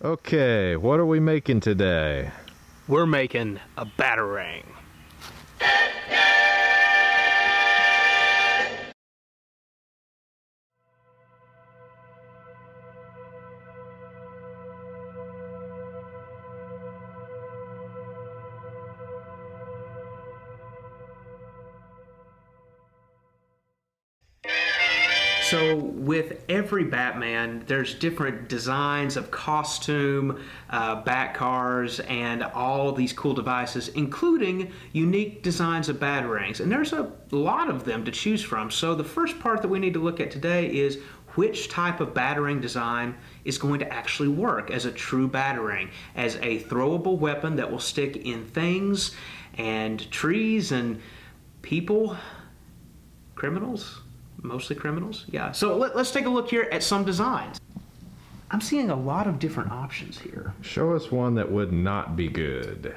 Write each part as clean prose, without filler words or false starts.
Okay, what are we making today? We're making a batarang. So with every Batman, there's different designs of costume, bat cars, and all these cool devices, including unique designs of batarangs. And there's a lot of them to choose from. So the first part that we need to look at today is which type of batarang design is going to actually work as a true batarang, as a throwable weapon that will stick in things and trees and people, criminals. Mostly criminals, yeah. So let's take a look here at some designs. I'm seeing a lot of different options here. Show us one that would not be good.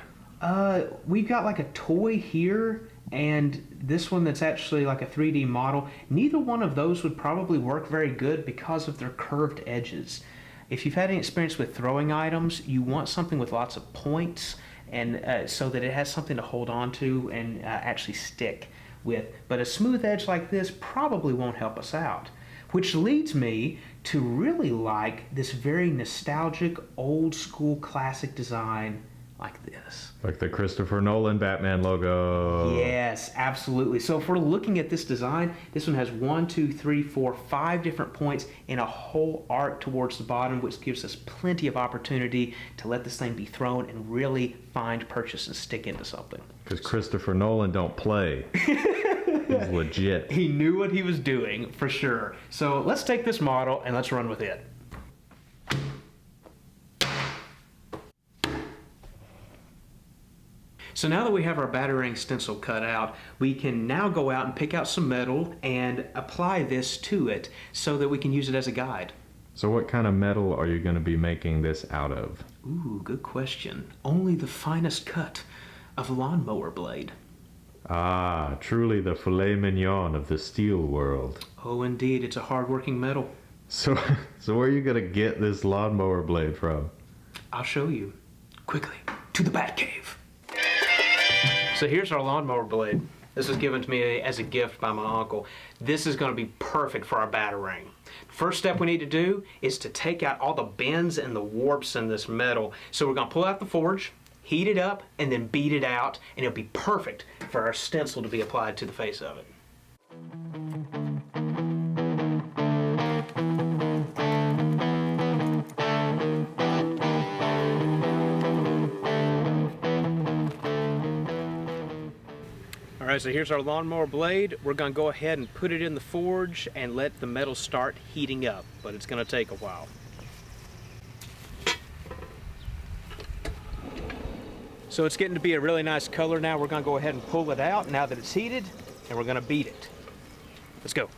We've got like a toy here, and this one that's actually like a 3D model. Neither one of those would probably work very good because of their curved edges. If you've had any experience with throwing items, you want something with lots of points, and so that it has something to hold on to and actually stick with. But a smooth edge like this probably won't help us out. Which leads me to really like this very nostalgic, old school, classic design like this. Like the Christopher Nolan Batman logo. Yes, absolutely. So if we're looking at this design, this one has 1, 2, 3, 4, 5 different points in a whole arc towards the bottom, which gives us plenty of opportunity to let this thing be thrown and really find purchase and stick into something. Because Christopher Nolan don't play. He's legit. He knew what he was doing, for sure. So let's take this model and let's run with it. So now that we have our batarang stencil cut out, we can now go out and pick out some metal and apply this to it so that we can use it as a guide. So what kind of metal are you going to be making this out of? Ooh, good question. Only the finest cut of lawnmower blade. Ah, truly the filet mignon of the steel world. Oh, indeed, it's a hard-working metal. So where are you going to get this lawnmower blade from? I'll show you. Quickly, to the Bat Cave. So here's our lawnmower blade. This was given to me as a gift by my uncle. This is going to be perfect for our batarang. First step we need to do is to take out all the bends and the warps in this metal. So we're going to pull out the forge, heat it up, and then beat it out, and it'll be perfect for our stencil to be applied to the face of it. Alright, so here's our lawnmower blade. We're going to go ahead and put it in the forge and let the metal start heating up, but it's going to take a while. So it's getting to be a really nice color now. We're going to go ahead and pull it out now that it's heated, and we're going to beat it. Let's go.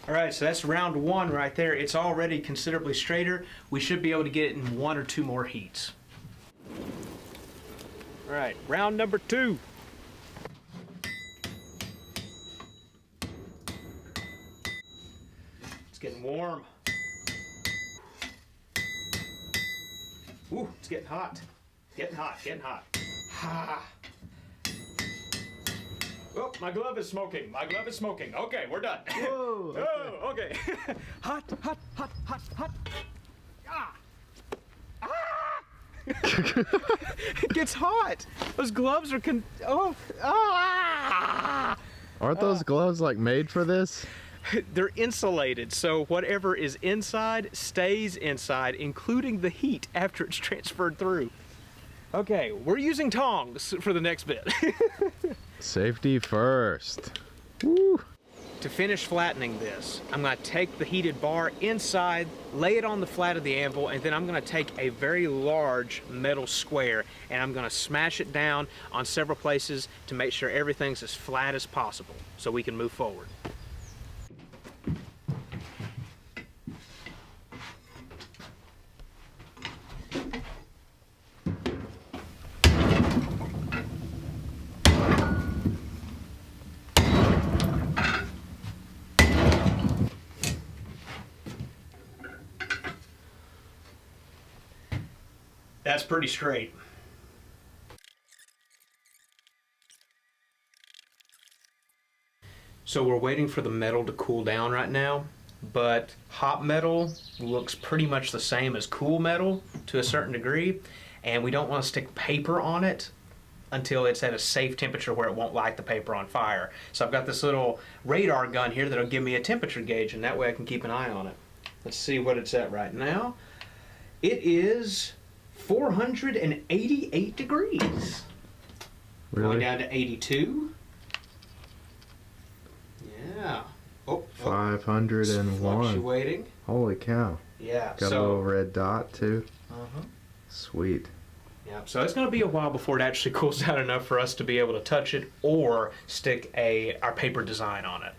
Alright, so that's round one right there. It's already considerably straighter. We should be able to get it in 1 or 2 more heats. Alright, round number 2. It's getting warm. Ooh, it's getting hot. Getting hot, getting hot. Ha! Oh, my glove is smoking. My glove is smoking. Okay, we're done. Whoa! Okay. Oh, okay. Hot, hot, hot, hot, hot. Ah! Ah! It gets hot. Those gloves are Aren't those gloves like made for this? They're insulated, so whatever is inside stays inside, including the heat after it's transferred through. Okay, we're using tongs for the next bit. Safety first. Woo! To finish flattening this, I'm going to take the heated bar inside, lay it on the flat of the anvil, and then I'm going to take a very large metal square and I'm going to smash it down on several places to make sure everything's as flat as possible so we can move forward. That's pretty straight. So we're waiting for the metal to cool down right now, but hot metal looks pretty much the same as cool metal to a certain degree, and we don't want to stick paper on it until it's at a safe temperature where it won't light the paper on fire. So I've got this little radar gun here that'll give me a temperature gauge, and that way I can keep an eye on it. Let's see what it's at right now. It is 488 degrees. Really? Going down to 82. Yeah. Oh, 501. fluctuating. Holy cow. Yeah. Got a little red dot too. Uh-huh. Sweet. Yeah. So it's going to be a while before it actually cools down enough for us to be able to touch it or stick our paper design on it.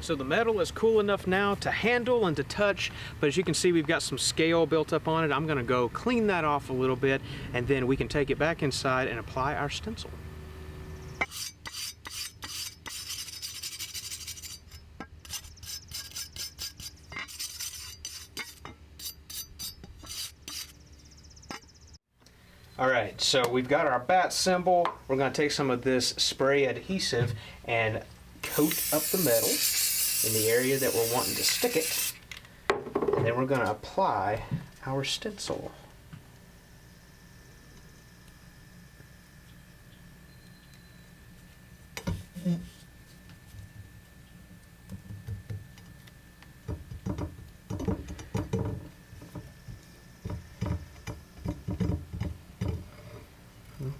So the metal is cool enough now to handle and to touch, but as you can see, we've got some scale built up on it. I'm going to go clean that off a little bit, and then we can take it back inside and apply our stencil. All right, so we've got our bat symbol. We're going to take some of this spray adhesive and coat up the metal in the area that we're wanting to stick it. And then we're going to apply our stencil.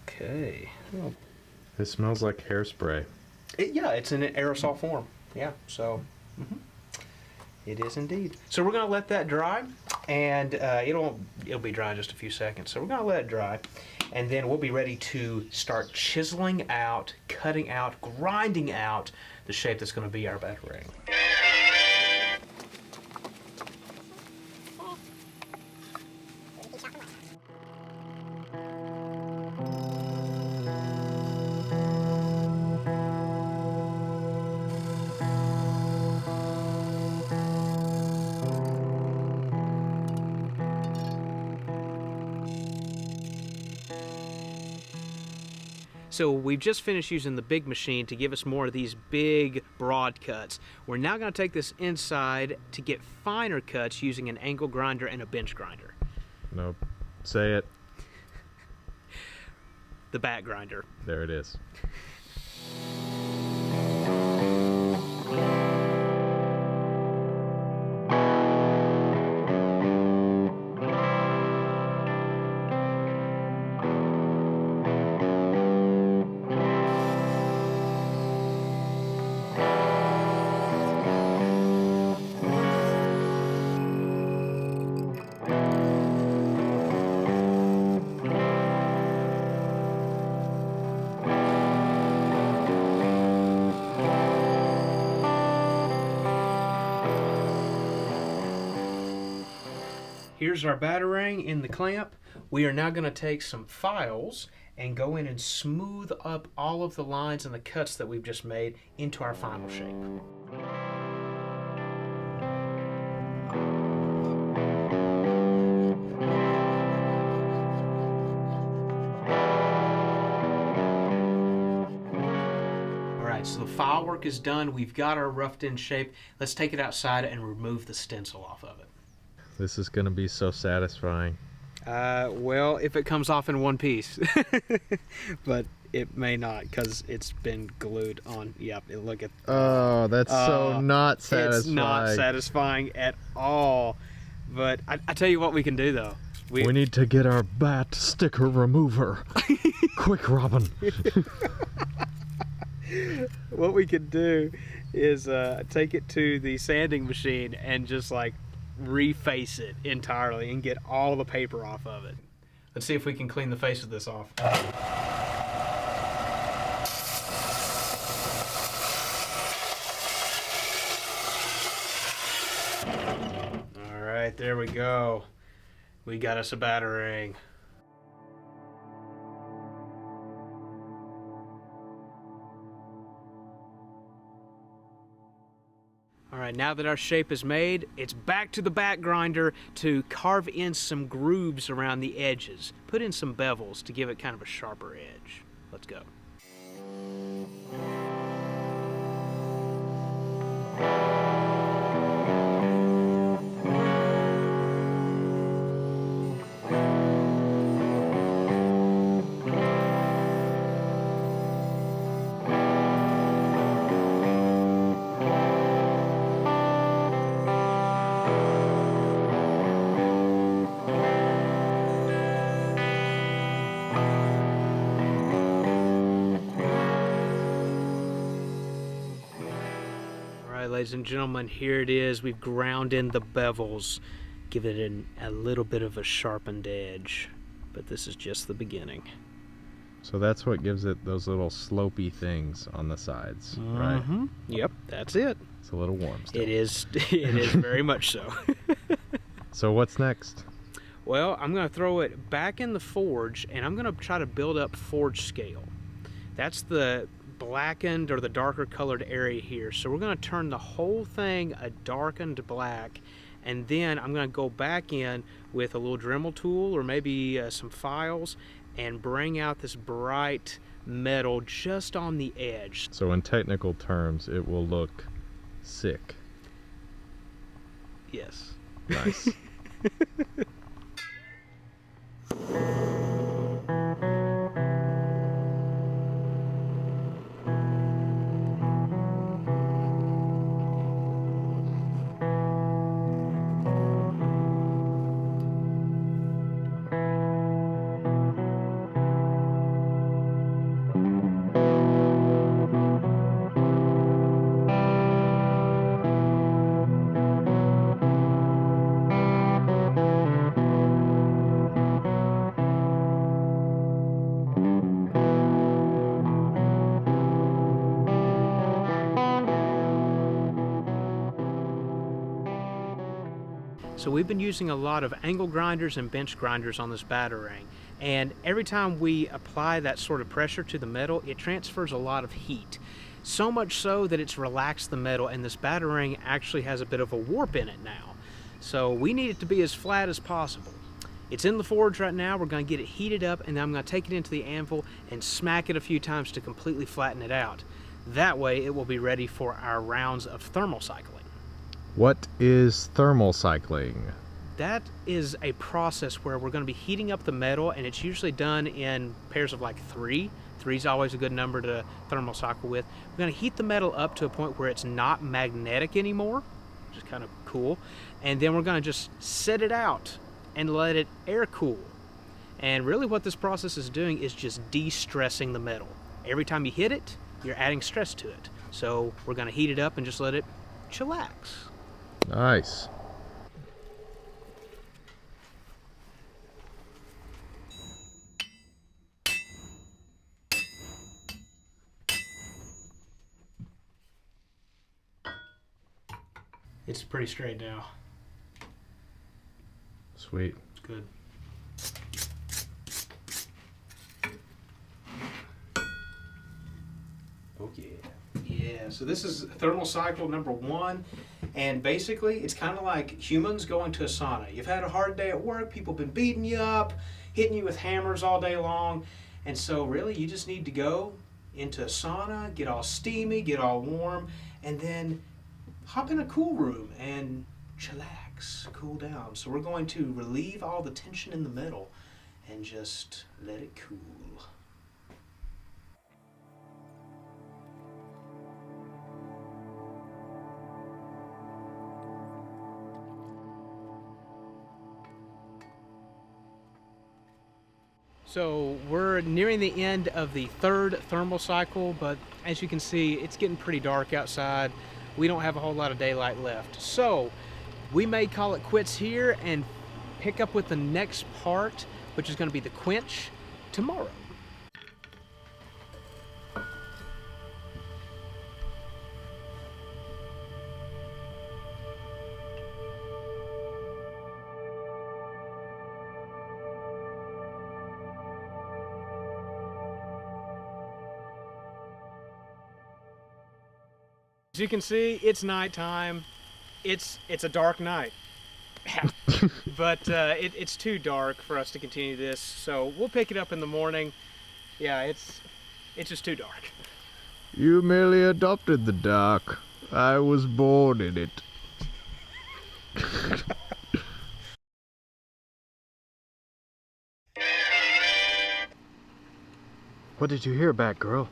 Okay. It smells like hairspray. Yeah, it's in an aerosol form. Yeah, so it is indeed. So we're going to let that dry, and it'll be dry in just a few seconds. So we're going to let it dry, and then we'll be ready to start chiseling out, cutting out, grinding out the shape that's going to be our battering. So we've just finished using the big machine to give us more of these big, broad cuts. We're now going to take this inside to get finer cuts using an angle grinder and a bench grinder. Nope. Say it. The bat grinder. There it is. Here's our batarang in the clamp. We are now going to take some files and go in and smooth up all of the lines and the cuts that we've just made into our final shape. Alright, so the file work is done. We've got our roughed in shape. Let's take it outside and remove the stencil off of it. This is going to be so satisfying. Well, if it comes off in one piece. But it may not because it's been glued on. Yep, look at Oh, that's so not satisfying. It's not satisfying at all. But I tell you what we can do, though. We need to get our bat sticker remover. Quick, Robin. What we could do is take it to the sanding machine and just like reface it entirely and get all the paper off of it. Let's see if we can clean the face of this off. All right, there we go. We got us a Batarang. All right, now that our shape is made, it's back to the back grinder to carve in some grooves around the edges. Put in some bevels to give it kind of a sharper edge. Let's go. Ladies and gentlemen, here it is. We've ground in the bevels, give it a little bit of a sharpened edge, but this is just the beginning. So that's what gives it those little slopey things on the sides, right? Yep, that's it. It's a little warm still. It is very much so. So what's next? Well, I'm going to throw it back in the forge, and I'm going to try to build up forge scale. That's the blackened or the darker colored area here. So we're going to turn the whole thing a darkened black, and then I'm going to go back in with a little Dremel tool or maybe some files and bring out this bright metal just on the edge. So in technical terms, it will look sick. Yes. Nice. So we've been using a lot of angle grinders and bench grinders on this Batarang, and every time we apply that sort of pressure to the metal, it transfers a lot of heat. So much so that it's relaxed the metal, and this Batarang actually has a bit of a warp in it now. So we need it to be as flat as possible. It's in the forge right now. We're going to get it heated up, and then I'm going to take it into the anvil and smack it a few times to completely flatten it out. That way it will be ready for our rounds of thermal cycling. What is thermal cycling? That is a process where we're going to be heating up the metal, and it's usually done in pairs of like 3. 3 is always a good number to thermal cycle with. We're going to heat the metal up to a point where it's not magnetic anymore, which is kind of cool, and then we're going to just set it out and let it air cool. And really what this process is doing is just de-stressing the metal. Every time you hit it, you're adding stress to it. So we're going to heat it up and just let it chillax. Nice. It's pretty straight now. Sweet. Good. Oh yeah. Yeah, so this is thermal cycle number 1, and basically it's kind of like humans going to a sauna. You've had a hard day at work, people have been beating you up, hitting you with hammers all day long, and so really you just need to go into a sauna, get all steamy, get all warm, and then hop in a cool room and chillax, cool down. So we're going to relieve all the tension in the middle and just let it cool. So we're nearing the end of the third thermal cycle, but as you can see, it's getting pretty dark outside. We don't have a whole lot of daylight left. So we may call it quits here and pick up with the next part, which is going to be the quench, tomorrow. As you can see, it's nighttime. It's a dark night. But it's too dark for us to continue this, so we'll pick it up in the morning. Yeah, it's just too dark. You merely adopted the dark. I was born in it. What did you hear, Batgirl?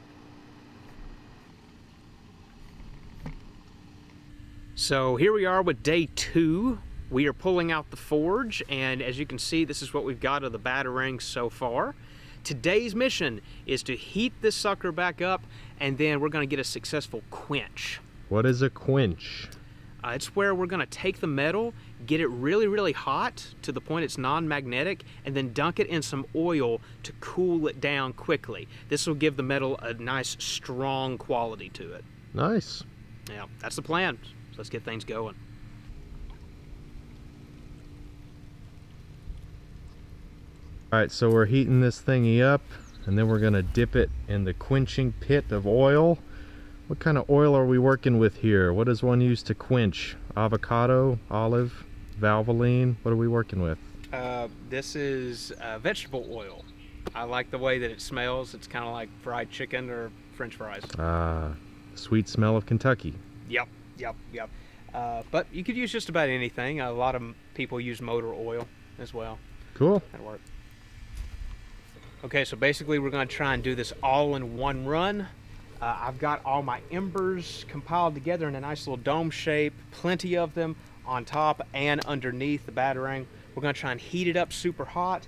So here we are with day 2. We are pulling out the forge, and as you can see, this is what we've got of the Batarang so far. Today's mission is to heat this sucker back up, and then we're going to get a successful quench. What is a quench? It's where we're going to take the metal, get it really, really hot to the point it's non-magnetic, and then dunk it in some oil to cool it down quickly. This will give the metal a nice, strong quality to it. Nice. Yeah, that's the plan. So let's get things going. Alright, so we're heating this thingy up, and then we're going to dip it in the quenching pit of oil. What kind of oil are we working with here? What does one use to quench? Avocado, olive, Valvoline? What are we working with? This is vegetable oil. I like the way that it smells. It's kind of like fried chicken or French fries. Ah, sweet smell of Kentucky. Yep. But you could use just about anything. A lot of people use motor oil as well. Cool. That'll work. Okay, so basically we're going to try and do this all in one run. I've got all my embers compiled together in a nice little dome shape, plenty of them on top and underneath the Batarang. We're going to try and heat it up super hot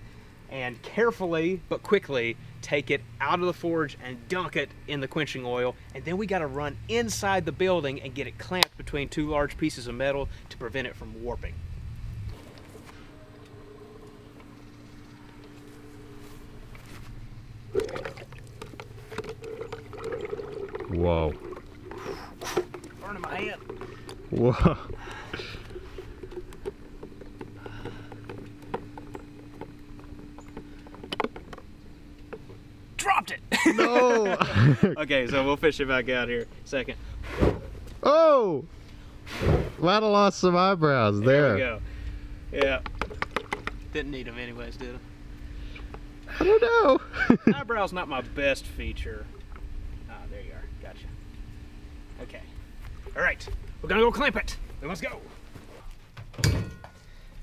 and carefully but quickly take it out of the forge and dunk it in the quenching oil, and then we got to run inside the building and get it clamped between two large pieces of metal to prevent it from warping. Whoa. Burning my hand. Whoa. Dropped it! No! Okay, so we'll fish it back out here. Second. Oh! Might have lost some eyebrows there. There we go. Yeah. Didn't need them anyways, did I don't know. I? Eyebrow's not my best feature. Ah, there you are. Gotcha. Okay. All right. We're gonna go clamp it. Then let's go.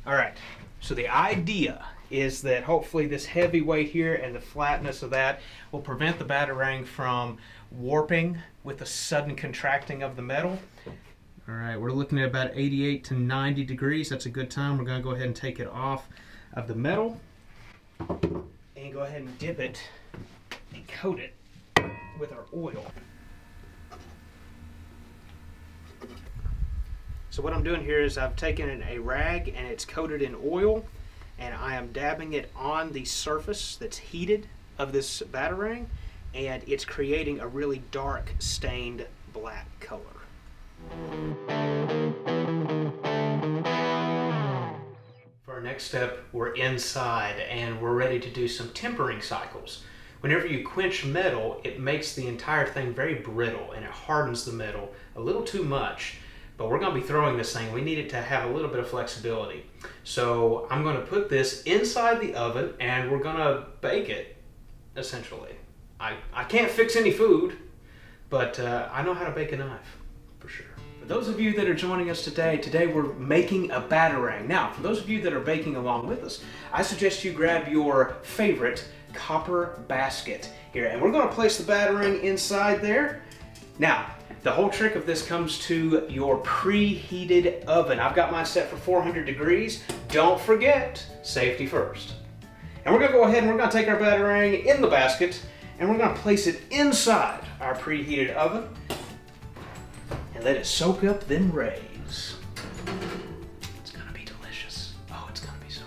All right. So the idea is that hopefully this heavy weight here and the flatness of that will prevent the Batarang from warping with the sudden contracting of the metal. All right, we're looking at about 88 to 90 degrees. That's a good time. We're going to go ahead and take it off of the metal and go ahead and dip it and coat it with our oil. So what I'm doing here is I've taken a rag and it's coated in oil, and I am dabbing it on the surface that's heated of this Batarang, and it's creating a really dark stained black color. For our next step, we're inside and we're ready to do some tempering cycles. Whenever you quench metal, it makes the entire thing very brittle and it hardens the metal a little too much. But we're going to be throwing this thing. We need it to have a little bit of flexibility. So I'm going to put this inside the oven and we're going to bake it, essentially. I can't fix any food, but I know how to bake a knife, for sure. For those of you that are joining us today we're making a Batarang. Now, for those of you that are baking along with us, I suggest you grab your favorite copper basket here. And we're going to place the Batarang inside there. Now, the whole trick of this comes to your preheated oven. I've got mine set for 400 degrees. Don't forget, safety first. And we're gonna go ahead and we're gonna take our Batarang in the basket and we're gonna place it inside our preheated oven and let it soak up them rays. It's gonna be delicious. Oh, it's gonna be so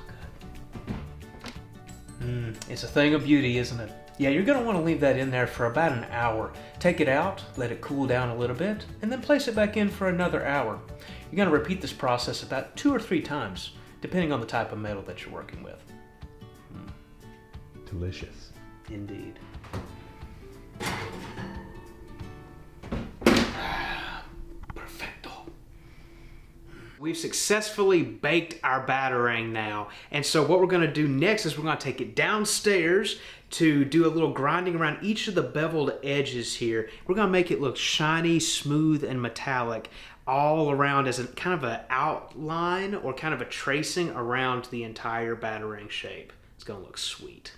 good. It's a thing of beauty, isn't it? Yeah, you're gonna wanna leave that in there for about an hour. Take it out, let it cool down a little bit, and then place it back in for another hour. You're gonna repeat this process about 2 or 3 times, depending on the type of metal that you're working with. Delicious. Indeed. Perfecto. We've successfully baked our Batarang now. And so what we're gonna do next is we're gonna take it downstairs to do a little grinding around each of the beveled edges here. We're gonna make it look shiny, smooth, and metallic all around as a kind of an outline or kind of a tracing around the entire Batarang shape. It's gonna look sweet.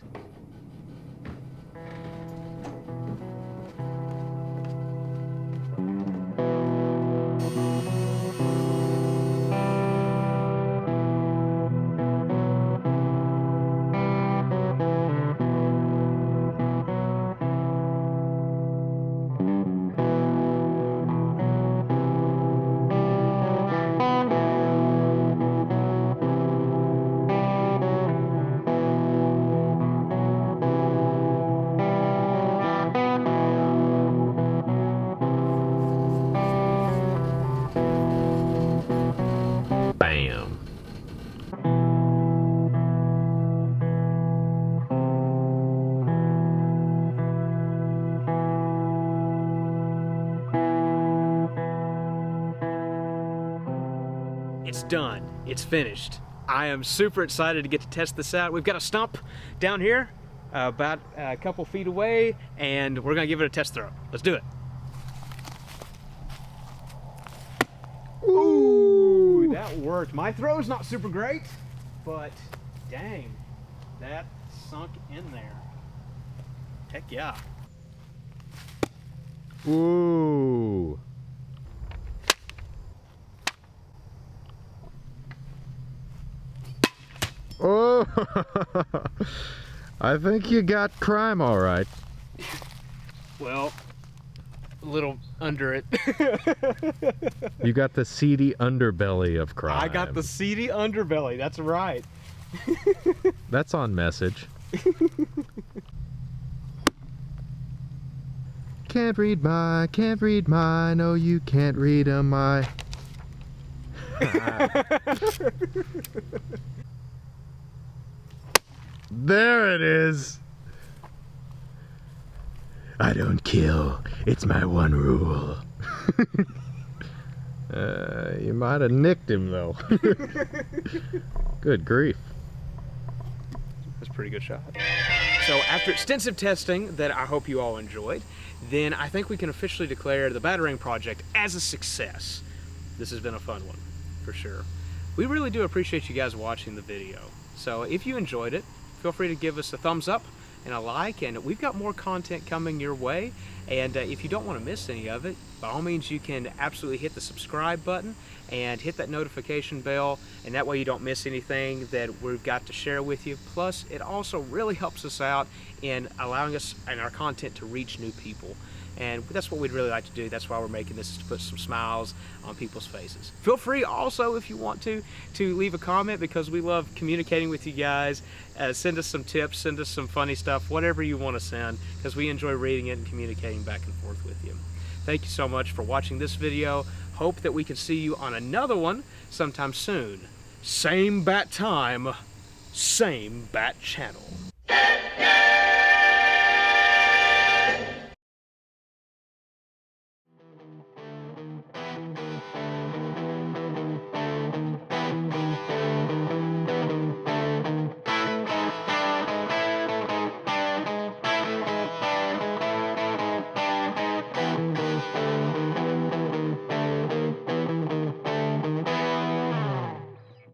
Bam. It's done. It's finished. I am super excited to get to test this out. We've got a stump down here about a couple feet away, and we're gonna give it a test throw. Let's do it. Ooh, that worked. My throw's not super great, but dang, that sunk in there. Heck yeah. Ooh. Oh, I think you got crime all right. Well, a little under it. You got the seedy underbelly of crime. I got the seedy underbelly, that's right. That's on message. Can't read my, no you can't read my. There it is. I don't kill. It's my one rule. You might have nicked him though. Good grief. That's a pretty good shot. So after extensive testing that I hope you all enjoyed, then I think we can officially declare the Battering project as a success. This has been a fun one, for sure. We really do appreciate you guys watching the video. So if you enjoyed it, feel free to give us a thumbs up and a like, and we've got more content coming your way. And if you don't want to miss any of it, by all means you can absolutely hit the subscribe button and hit that notification bell, and that way you don't miss anything that we've got to share with you. Plus, it also really helps us out in allowing us and our content to reach new people. And that's what we'd really like to do. That's why we're making this, is to put some smiles on people's faces. Feel free also, if you want to leave a comment, because we love communicating with you guys. Send us some tips, send us some funny stuff, whatever you want to send, because we enjoy reading it and communicating back and forth with you. Thank you so much for watching this video. Hope that we can see you on another one sometime soon. Same bat time, same bat channel.